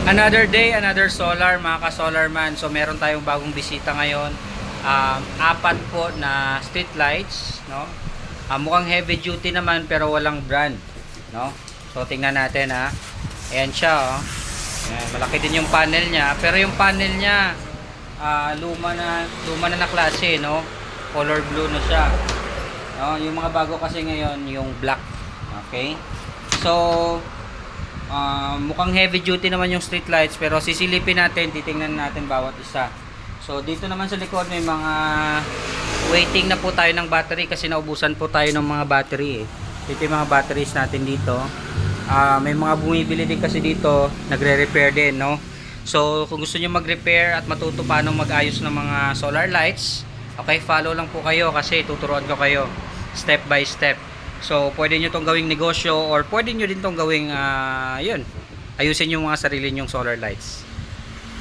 Another day, another solar mga ka-solar man. So meron tayong bagong bisita ngayon. Apat po na street lights, no? Mukhang heavy duty naman pero walang brand, no? So tingnan natin ha. Ayan siya, oh. Ayan, malaki din yung panel niya, pero yung panel niya luma na klase, no? Color blue na siya. No, yung mga bago kasi ngayon yung black. Okay? So mukhang heavy duty naman yung street lights pero sisilipin natin, titingnan natin bawat isa. So dito naman sa likod may mga waiting na po tayo ng battery kasi naubusan po tayo ng mga battery eh. Dito yung mga batteries natin dito. May mga bumibili din kasi dito, nagre-repair din, no? So kung gusto niyo mag-repair at matuto paano mag-ayos ng mga solar lights, okay, follow lang po kayo kasi tuturuan ko kayo step by step. So pwede nyo itong gawing negosyo or pwede nyo din itong gawing yun, ayusin yung mga sarili nyong solar lights.